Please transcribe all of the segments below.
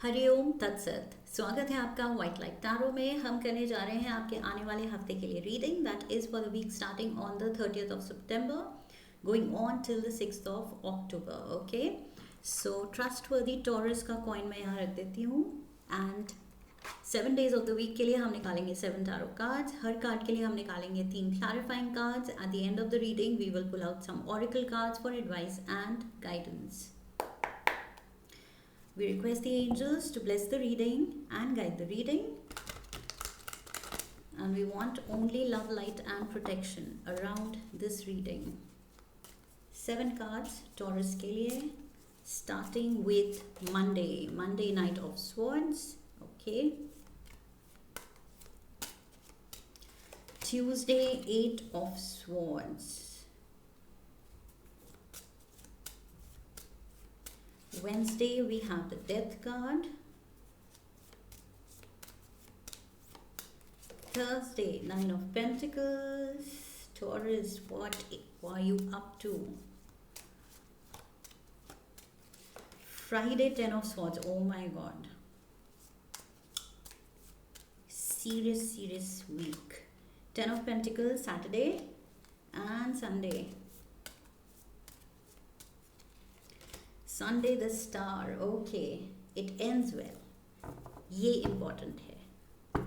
हरिओम तत्सत। स्वागत है आपका व्हाइट लाइट टैरो में। हम करने जा रहे हैं आपके आने वाले हफ्ते के लिए reading that is for the week starting on the 30th of September going on till the 6th of October. Okay, so trustworthy Taurus का कॉइन मैं यहाँ रख देती हूँ and 7 days of the week के लिए हम निकालेंगे 7 टैरो कार्ड्स। हर कार्ड के लिए हम निकालेंगे 3 clarifying cards. At the end of the reading we will pull out some oracle cards for advice and guidance. We request the angels to bless the reading and guide the reading. And we want only love, light, and protection around this reading. 7 cards, Taurus ke liye, starting with Monday Knight of Swords. Okay. Tuesday, 8 of Swords. Wednesday we have the Death card. Thursday, 9 of Pentacles. Taurus, what are you up to? Friday, 10 of Swords. Oh my God. Serious week. 10 of Pentacles, Saturday and Sunday. Sunday the Star. Okay, it ends well. ये important है।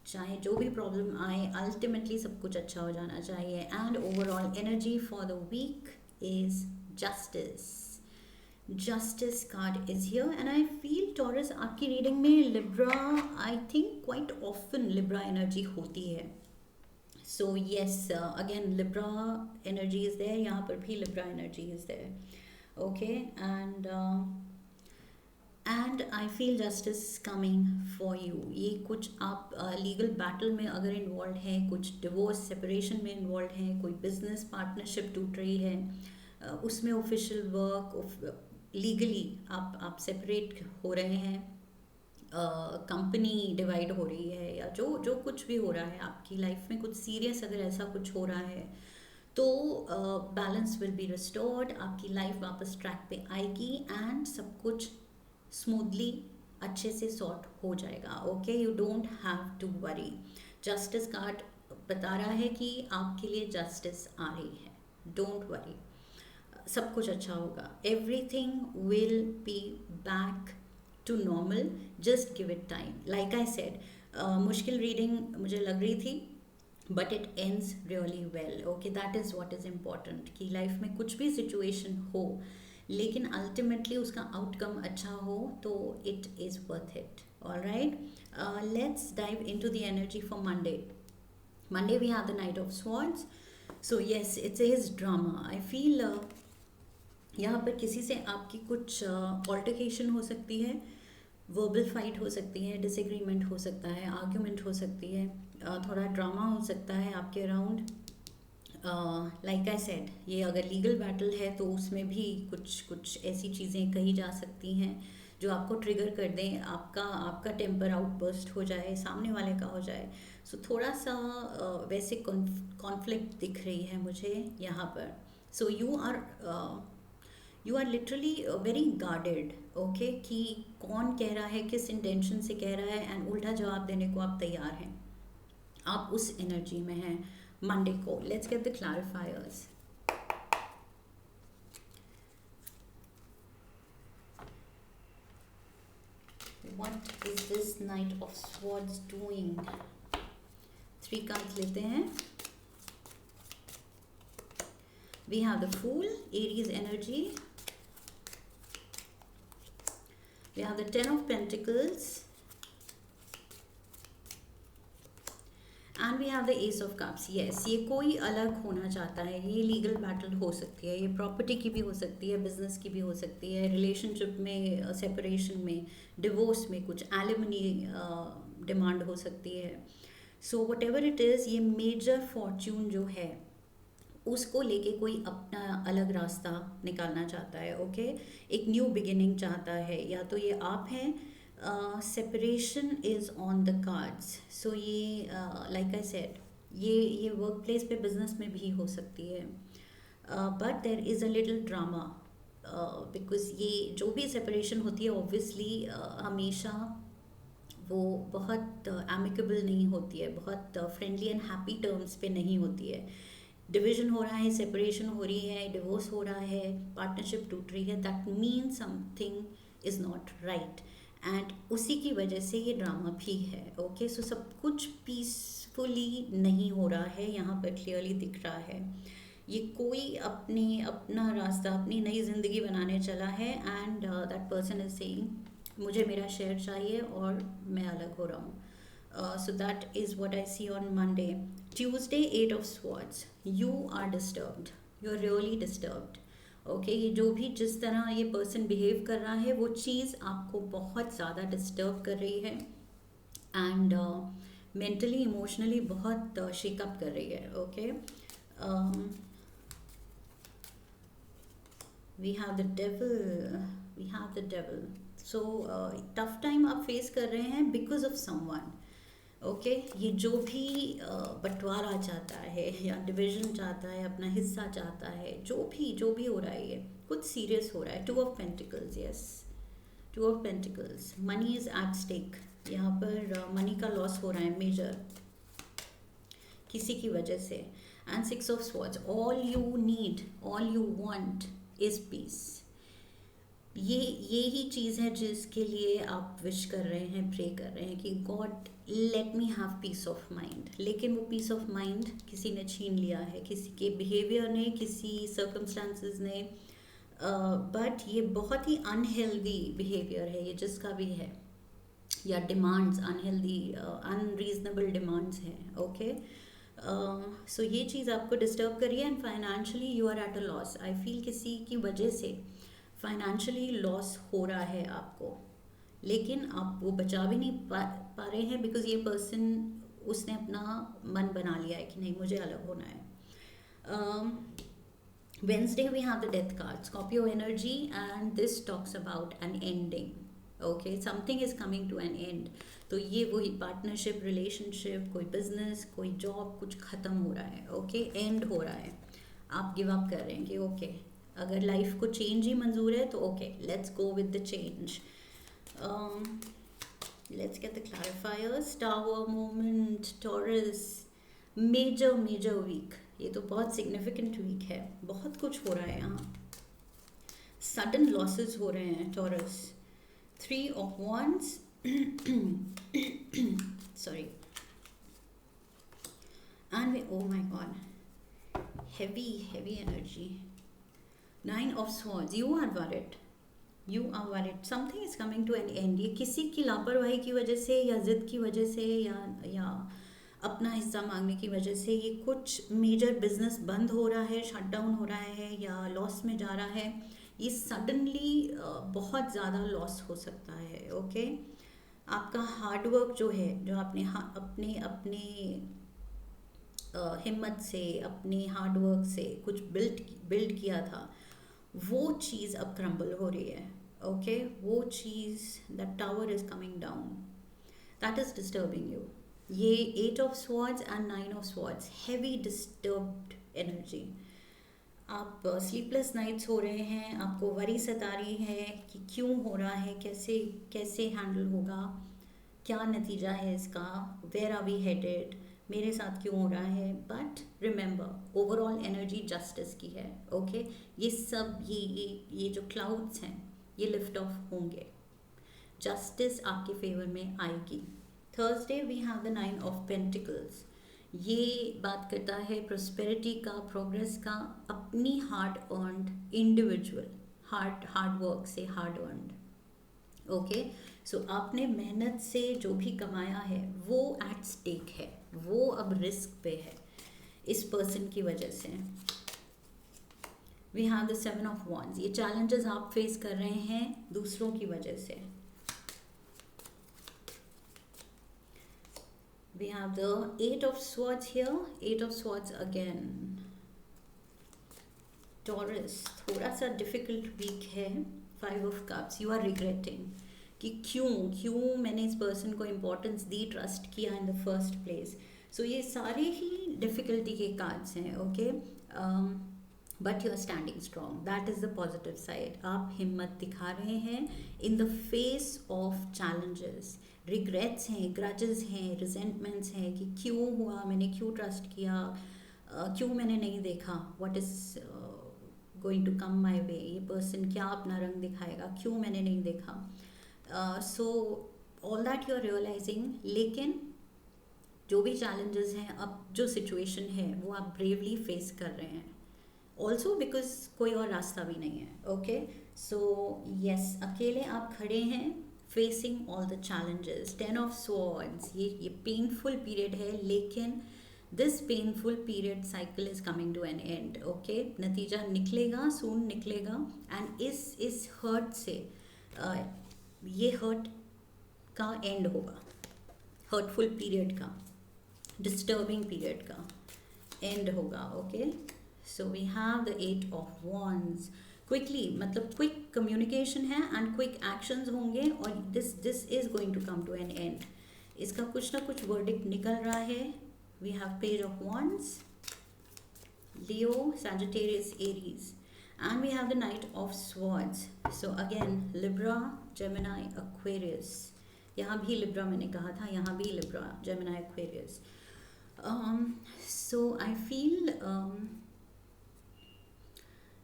चाहे जो भी problem आए, ultimately सब कुछ अच्छा हो जाना चाहिए। And overall energy for the week is justice. Justice card is here and I feel Taurus आपकी रीडिंग में Libra, I think quite often Libra energy होती है। So yes, again Libra energy is there, यहाँ पर भी Libra energy is there. Okay, and I feel justice coming for you. ये कुछ आप लीगल बैटल में अगर इन्वॉल्व हैं, कुछ डिवोर्स सेपरेशन में इन्वॉल्व हैं, कोई बिजनेस पार्टनरशिप टूट रही है, उसमें ऑफिशियल वर्क लीगली आप सेपरेट हो रहे हैं, कंपनी डिवाइड हो रही है, या जो कुछ भी हो रहा है आपकी लाइफ में, कुछ सीरियस अगर ऐसा कुछ हो रहा है तो बैलेंस विल बी रिस्टोर्ड। आपकी लाइफ वापस ट्रैक पे आएगी एंड सब कुछ स्मूथली अच्छे से सॉर्ट हो जाएगा। Okay, you don't have to worry. Justice card बता रहा है कि आपके लिए जस्टिस आ रही है। डोंट वरी, सब कुछ अच्छा होगा। Everything will be back to normal, just give it time. Like I said, मुश्किल रीडिंग मुझे लग रही थी but it ends really well. Okay, that is what is important कि लाइफ में कुछ भी सिचुएशन हो लेकिन अल्टीमेटली उसका आउटकम अच्छा हो तो it is worth it. Alright, let's dive into the energy for Monday we have the Knight of Swords. So yes, it's is drama. I feel यहाँ पर किसी से आपकी कुछ ऑल्टरकेशन हो सकती है, वर्बल फाइट हो सकती है, डिसएग्रीमेंट हो सकता है, आर्ग्यूमेंट हो सकती है, थोड़ा ड्रामा हो सकता है आपके अराउंड। लाइक आई सेड, ये अगर लीगल बैटल है तो उसमें भी कुछ ऐसी चीज़ें कही जा सकती हैं जो आपको ट्रिगर कर दें, आपका टेम्पर आउटबर्स्ट हो जाए, सामने वाले का हो जाए। सो थोड़ा सा वैसे कॉन्फ्लिक्ट दिख रही है मुझे यहाँ पर। So you are literally very guarded. Okay, कि कौन कह रहा है, किस इंटेंशन से कह रहा है, एंड उल्टा जवाब देने को आप तैयार हैं। आप उस एनर्जी में हैं मंडे को। Let's get the clarifiers. What is this knight of swords doing? 3 cards लेते हैं। We have the fool, Aries energy. We have the 10 of Pentacles and we have the Ace of Cups. Yes, ये कोई अलग होना चाहता है, ये legal battle हो सकती है, ये प्रॉपर्टी की भी हो सकती है, बिजनेस की भी हो सकती है, रिलेशनशिप में, सेपरेशन में, डिवोर्स में, कुछ एलिमनी डिमांड हो सकती है। So what ever it is, ये मेजर फॉर्च्यून जो है उसको लेके कोई अपना अलग रास्ता निकालना चाहता है। ओके, एक न्यू बिगिनिंग चाहता है, या तो ये आप हैं। Separation is on the cards. So ये लाइक आई सेड, ये वर्क प्लेस पे, बिजनेस में भी हो सकती है, but there is a little drama because ये जो भी सेपरेशन होती है ऑब्वियसली हमेशा वो बहुत एमिकेबल नहीं होती है, बहुत फ्रेंडली एंड हैप्पी टर्म्स पे नहीं होती है। डिवीजन हो रहा है, सेपरेशन हो रही है, डिवोर्स हो रहा है, पार्टनरशिप टूट रही है, that mean something is not right, and उसी की वजह से ये ड्रामा भी है। ओके, सो सब कुछ पीसफुली नहीं हो रहा है, यहाँ पर क्लियरली दिख रहा है। ये कोई अपना रास्ता, अपनी नई ज़िंदगी बनाने चला है, and that person is saying मुझे मेरा शेयर चाहिए और मैं अलग हो रहा हूँ। So that is what I see on Monday. Tuesday 8 of Swords, you are disturbed, you are really disturbed. Okay, ये जो भी जिस तरह ये पर्सन बिहेव कर रहा है वो चीज़ आपको बहुत ज़्यादा डिस्टर्ब कर रही है, एंड मेंटली इमोशनली बहुत शेकअप कर रही है। Okay, we have the Devil, we have the Devil. So tough time आप फेस कर रहे हैं बिकॉज ऑफ समवन। ओके, ये जो भी बंटवारा चाहता है या डिवीजन चाहता है, अपना हिस्सा चाहता है, जो भी हो रहा है, ये कुछ सीरियस हो रहा है। 2 of Pentacles, yes, 2 of Pentacles, money is at stake. यहाँ पर मनी का लॉस हो रहा है मेजर किसी की वजह से। And 6 of Swords, all you need, all you want is peace. ये ही चीज़ है जिसके लिए आप विश कर रहे हैं, प्रे कर रहे हैं कि God let me have piece of mind. लेकिन वो पीस ऑफ माइंड किसी ने छीन लिया है, किसी के बिहेवियर ने, किसी सर्कमस्टांसेस ने, बट ये बहुत ही अनहेल्दी बिहेवियर है ये जिसका भी है, या डिमांड्स अनहेल्दी, अनरीजनेबल डिमांड्स हैं। ओके, सो ये चीज़ आपको डिस्टर्ब करिए, and financially you are at a loss. I feel किसी की वजह से फाइनेंशियली लॉस हो रहा है आपको, लेकिन आप वो बचा भी नहीं पा रहे हैं बिकॉज ये पर्सन, उसने अपना मन बना लिया है कि नहीं मुझे अलग होना है। Wednesday we have the death card, Scorpio energy, and this talks about an ending. Okay, something is coming to an end. तो ये वही पार्टनरशिप, रिलेशनशिप, कोई बिजनेस, कोई जॉब, कुछ ख़त्म हो रहा है। ओके, एंड हो रहा है, आप गिव अप कर रहे हैं कि ओके अगर लाइफ को चेंज ही मंजूर है तो okay let's go with the change. Let's get the clarifiers. Tower, moment, Taurus, major week. ये तो बहुत सिग्निफिकेंट वीक है, बहुत कुछ हो रहा है यहाँ, सडन लॉसेस हो रहे हैं taurus. 3 of Wands, sorry, and oh my god, heavy energy. 9 of Swords, you are worried, something is coming to an end। ये किसी की लापरवाही की वजह से, या जिद की वजह से, या अपना हिस्सा मांगने की वजह से ये कुछ मेजर बिजनेस बंद हो रहा है, शट डाउन हो रहा है, या लॉस में जा रहा है। ये सडनली बहुत ज़्यादा लॉस हो सकता है। ओके, आपका हार्डवर्क जो है, जो आपने अपने अपने हिम्मत से, अपने हार्डवर्क से कुछ बिल्ड किया था, वो चीज़ अब क्रम्बल हो रही है। ओके, वो चीज़, that tower is coming down, that is disturbing you. ये 8 of Swords and 9 of Swords, heavy disturbed energy. आप स्लीपलेस नाइट्स हो रहे हैं, आपको वरी सता रही है कि क्यों हो रहा है, कैसे हैंडल होगा, क्या नतीजा है इसका, वेयर आर वी हेडेड, मेरे साथ क्यों हो रहा है। But remember, overall energy justice की है। ओके, ये सब ये जो क्लाउड्स हैं ये लिफ्ट ऑफ होंगे, जस्टिस आपके फेवर में आएगी। Thursday we have the 9 of Pentacles। ये बात करता है प्रोस्पेरिटी का, प्रोग्रेस का, अपनी hard earned, individual hard work से हार्ड अर्नड। ओके, सो आपने मेहनत से जो भी कमाया है वो एट स्टेक है, वो अब रिस्क पे है इस पर्सन की वजह से। We have the 7 of Wands, ये चैलेंजेस आप फेस कर रहे हैं दूसरों की वजह से। We have the 8 of Swords here, 8 of Swords again. Taurus, थोड़ा सा डिफिकल्ट वीक है। 5 of Cups, you are regretting कि क्यों मैंने इस पर्सन को इम्पोर्टेंस दी, ट्रस्ट किया in the first place. So ये सारे ही डिफ़िकल्टी के कार्ड्स हैं। Okay, but you are standing strong, that is the positive side. आप हिम्मत दिखा रहे हैं in the face of challenges. Regrets हैं, ग्रजेस हैं, रिजेंटमेंट्स हैं कि क्यों हुआ, मैंने क्यों ट्रस्ट किया, क्यों मैंने नहीं देखा what is going to come my way, ये पर्सन क्या अपना रंग दिखाएगा, क्यों मैंने नहीं देखा। So all that you are realising, लेकिन जो भी चैलेंजेस हैं, अब जो सिचुएशन है वो आप ब्रेवली फेस कर रहे हैं। ऑल्सो बिकॉज कोई और रास्ता भी नहीं है। ओके, सो यस, अकेले आप खड़े हैं facing all the challenges. 10 of Swords, ये पेनफुल पीरियड है, लेकिन this painful period cycle is coming to an end. Okay, नतीजा निकलेगा, सून निकलेगा। एंड इस हर्ट से ये हर्ट का एंड होगा, हर्टफुल पीरियड का, डिस्टर्बिंग पीरियड का एंड होगा। Okay, so we have the 8 of Wands। Quickly, मतलब क्विक कम्युनिकेशन है एंड क्विक एक्शंस होंगे, और this is going to come to an end. इसका कुछ ना कुछ वर्डिक्ट निकल रहा है। We have page of Wands, Leo, Sagittarius, Aries, and we have the Knight of Swords. So again, Libra, Gemini, Aquarius. यहाँ भी Libra मैंने कहा था, यहाँ भी Libra, Gemini, Aquarius. So I feel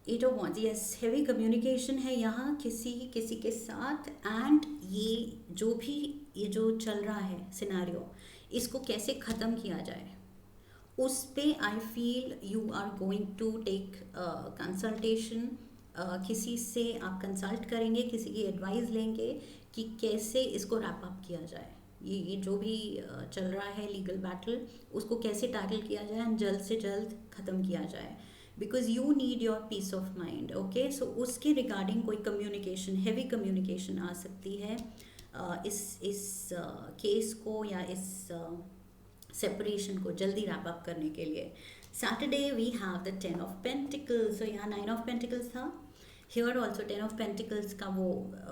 8 of Wands, yes, heavy communication है यहाँ किसी के साथ। एंड ये जो चल रहा है सिनेरियो, इसको कैसे ख़त्म किया जाए, उस पे I feel you are going to take consultation. किसी से आप कंसल्ट करेंगे, किसी की एडवाइस लेंगे कि कैसे इसको रैप अप किया जाए। ये जो भी चल रहा है लीगल बैटल, उसको कैसे टैकल किया जाए एंड जल्द से जल्द ख़त्म किया जाए, because you need your peace of mind. Okay, so उसके रिगार्डिंग कोई कम्युनिकेशन, हैवी कम्युनिकेशन आ सकती है इस केस को या इस सेपरेशन को जल्दी रैप अप करने के लिए। Saturday we have the 10 of Pentacles। So यहाँ 9 of Pentacles था, हियर ऑल्सो 10 of Pentacles का वो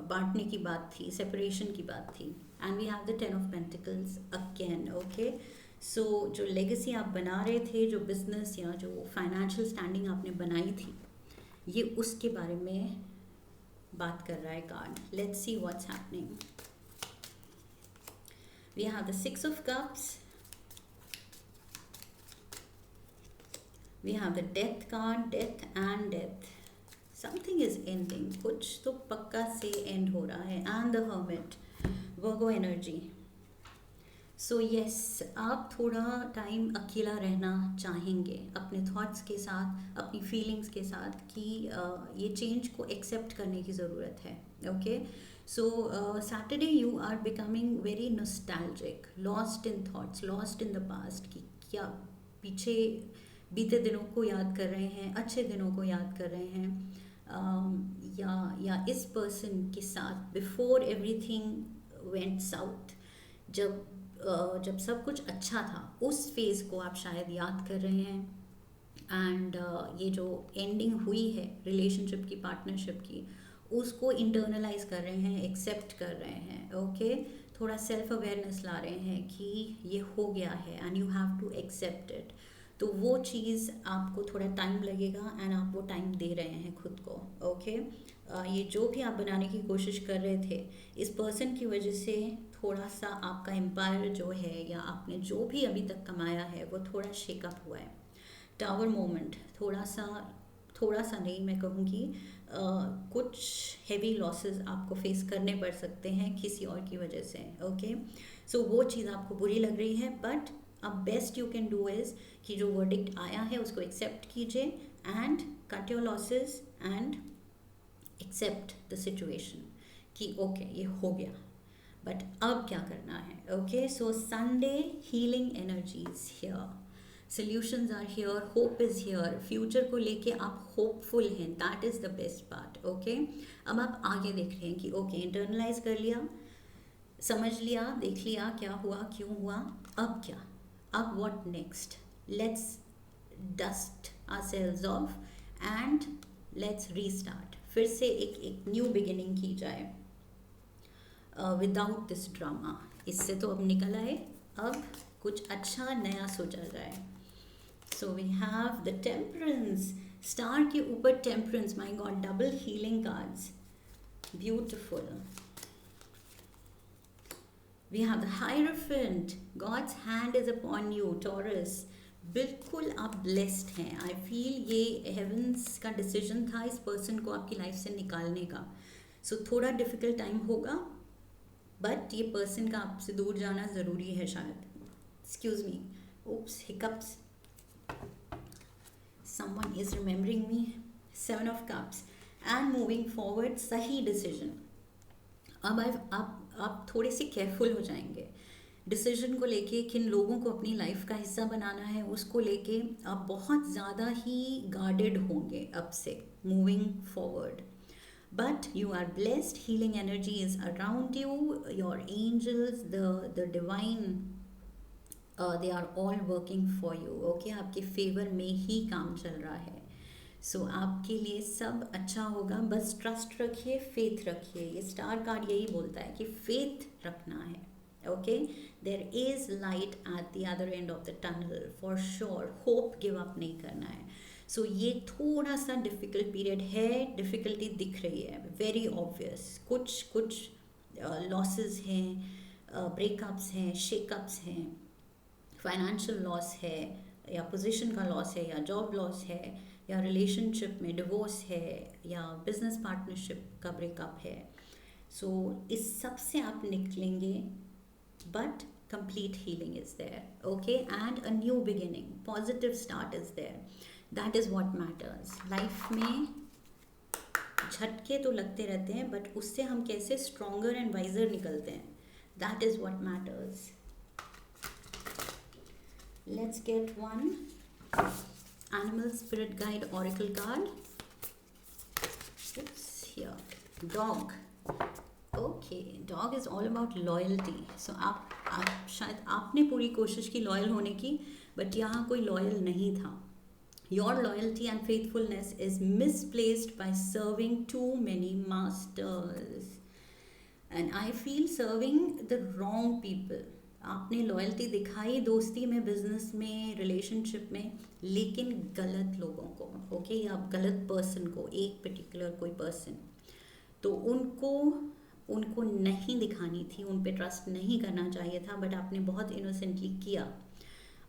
बांटने की बात थी, सेपरेशन की बात थी। And we have the 10 of Pentacles again. Okay, so जो लेगेसी आप बना रहे थे, जो बिजनेस या जो फाइनेंशियल स्टैंडिंग आपने बनाई थी, ये उसके बारे में बात कर रहा है card. Let's see what's happening. We have the 6 of Cups, we have the death card, death and death. Something is ending, कुछ तो पक्का से एंड हो रहा है। and the Hermit, Virgo energy। So yes, आप थोड़ा टाइम अकेला रहना चाहेंगे अपने थॉट्स के साथ, अपनी फीलिंग्स के साथ, कि ये चेंज को एक्सेप्ट करने की ज़रूरत है। Okay, so Saturday you are becoming very nostalgic, lost in thoughts, lost in the past, कि क्या पीछे बीते दिनों को याद कर रहे हैं, अच्छे दिनों को याद कर रहे हैं, या इस पर्सन के साथ बिफोर एवरीथिंग वेंट साउथ, जब सब कुछ अच्छा था, उस फेज़ को आप शायद याद कर रहे हैं। एंड ये जो एंडिंग हुई है रिलेशनशिप की, पार्टनरशिप की, उसको इंटरनलाइज कर रहे हैं, एक्सेप्ट कर रहे हैं। ओके, थोड़ा सेल्फ अवेयरनेस ला रहे हैं कि ये हो गया है and you have to accept it. तो वो चीज़ आपको थोड़ा टाइम लगेगा एंड आप वो टाइम दे रहे हैं खुद को। ओके, ये जो भी आप बनाने की कोशिश कर रहे थे, इस पर्सन की वजह से थोड़ा सा आपका एम्पायर जो है, या आपने जो भी अभी तक कमाया है, वो थोड़ा शेकअप हुआ है। टावर मोमेंट, थोड़ा सा नहीं, मैं कहूँगी कुछ हेवी लॉसेस आपको फेस करने पड़ सकते हैं किसी और की वजह से। ओके, सो वो चीज़ आपको बुरी लग रही है, बट अब best you can do is कि जो वर्डिक्ट आया है उसको एक्सेप्ट कीजिए and cut your losses and accept the situation कि ओके ये हो गया, बट अब क्या करना है। Okay, so Sunday healing energies here, solutions are here, hope is here. Future को लेके आप होपफुल हैं, that is the best part. Okay, अब आप आगे देख रहे हैं कि ओके इंटरनलाइज कर लिया, समझ लिया, देख लिया क्या हुआ, क्यों हुआ, अब क्या, अब what next, let's dust ourselves of and let's restart. फिर से एक न्यू बिगिनिंग की जाए विदाउट दिस ड्रामा। इससे तो अब निकल आए, अब कुछ अच्छा नया सोचा जाए। So we have the temperance, star के ऊपर temperance, my god, double healing cards, beautiful. We have the hierophant, God's hand is upon you Taurus. बिल्कुल आप ब्लेस्ड हैं. आई फील ये हेवंस का डिसीजन था इस पर्सन को आपकी लाइफ से निकालने का. सो थोड़ा डिफिकल्ट टाइम होगा, बट ये पर्सन का आपसे दूर जाना ज़रूरी है शायद. Excuse me, oops, hiccups. Someone is remembering me. 7 of cups and moving forward, सही डिसीजन. अब आप थोड़े से केयरफुल हो जाएंगे डिसीजन को लेके. किन लोगों को अपनी लाइफ का हिस्सा बनाना है उसको लेके आप बहुत ज़्यादा ही गार्डेड होंगे अब से moving forward. But you are blessed, healing energy is around you, your angels, the divine, they are all working for you. Okay, आपके फेवर में ही काम चल रहा है. सो आपके लिए सब अच्छा होगा. बस ट्रस्ट रखिए, फेथ रखिए. ये स्टार कार्ड यही बोलता है कि फेथ रखना है. Okay, there is light at the other end of the tunnel for sure. Hope give up नहीं करना है. सो ये थोड़ा सा डिफ़िकल्ट पीरियड है. डिफ़िकल्टी दिख रही है, वेरी ऑब्वियस. कुछ लॉसेस हैं, ब्रेकअप्स हैं, शेकअप्स हैं, फाइनेंशियल लॉस है, या पोजीशन का लॉस है, या जॉब लॉस है, या रिलेशनशिप में डिवोर्स है, या बिजनेस पार्टनरशिप का ब्रेकअप है. सो इस सब से आप निकलेंगे, but complete healing is there. Okay, and a new beginning, positive start is there. That is what matters. Life में झटके तो लगते रहते हैं, बट उससे हम कैसे स्ट्रॉन्गर एंड वाइजर निकलते हैं, that is what matters. Let's get one animal spirit guide oracle card. Here dog. Okay, dog is all about loyalty. So आप शायद आपने पूरी कोशिश की लॉयल होने की, बट यहाँ कोई लॉयल नहीं था. Your loyalty and faithfulness is misplaced by serving too many masters. And I feel serving the wrong people. आपने लॉयल्टी दिखाई दोस्ती में, बिजनेस में, रिलेशनशिप में, लेकिन गलत लोगों को. ओके, आप गलत पर्सन को, एक पर्टिकुलर कोई पर्सन, तो उनको नहीं दिखानी थी, उन पे ट्रस्ट नहीं करना चाहिए था, बट आपने बहुत इनोसेंटली किया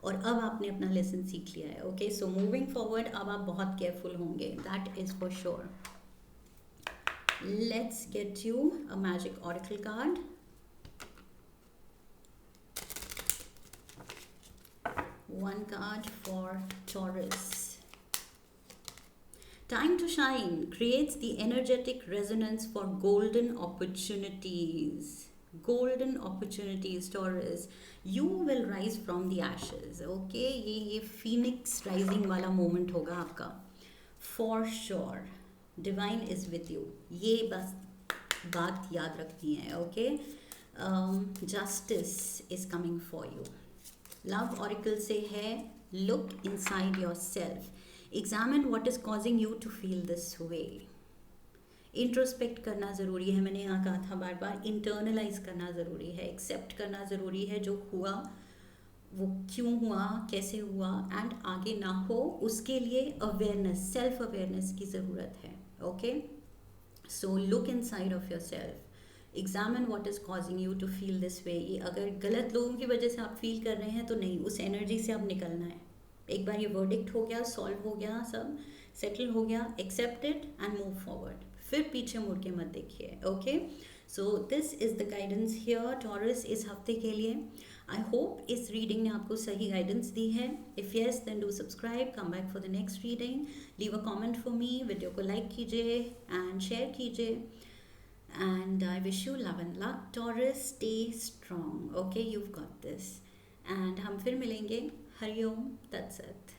और अब आपने अपना लेसन सीख लिया है. ओके, सो मूविंग फॉरवर्ड अब आप बहुत केयरफुल होंगे, that is for sure. Let's get you a magic oracle card. One card for Taurus. Time to shine creates the energetic resonance for golden opportunities. Golden opportunities, Taurus. You will rise from the ashes. Okay, ये phoenix rising वाला moment होगा आपका for sure. Divine is with you. ये बस बात याद रखनी है. Okay, justice is coming for you. Love oracle से है, look inside yourself. Examine what is causing you to feel this way. Introspect करना ज़रूरी है. मैंने यहाँ कहा था बार बार, इंटरनलाइज करना ज़रूरी है, एक्सेप्ट करना ज़रूरी है. जो हुआ वो क्यों हुआ, कैसे हुआ, एंड आगे ना हो उसके लिए अवेयरनेस, सेल्फ अवेयरनेस की ज़रूरत है. Okay, so look inside of yourself, examine what is causing you to feel this way. ये अगर गलत लोगों की वजह से आप फील कर रहे हैं तो नहीं, उस एनर्जी से अब निकलना है. एक बार ये वर्डिक्ट हो गया, सॉल्व हो गया, सब सेटल हो गया, accept it and move forward. फिर पीछे मुड़ के मत देखिए. Okay, so this is the guidance here Taurus इस हफ्ते के लिए. आई होप इस रीडिंग ने आपको सही गाइडेंस दी है. If yes then do subscribe, come back for the next reading, leave a comment for me, video को लाइक कीजिए एंड शेयर कीजिए. And I wish you love and luck Taurus. Stay strong. Okay, you've got this. And हम फिर मिलेंगे. Hariom, that's it.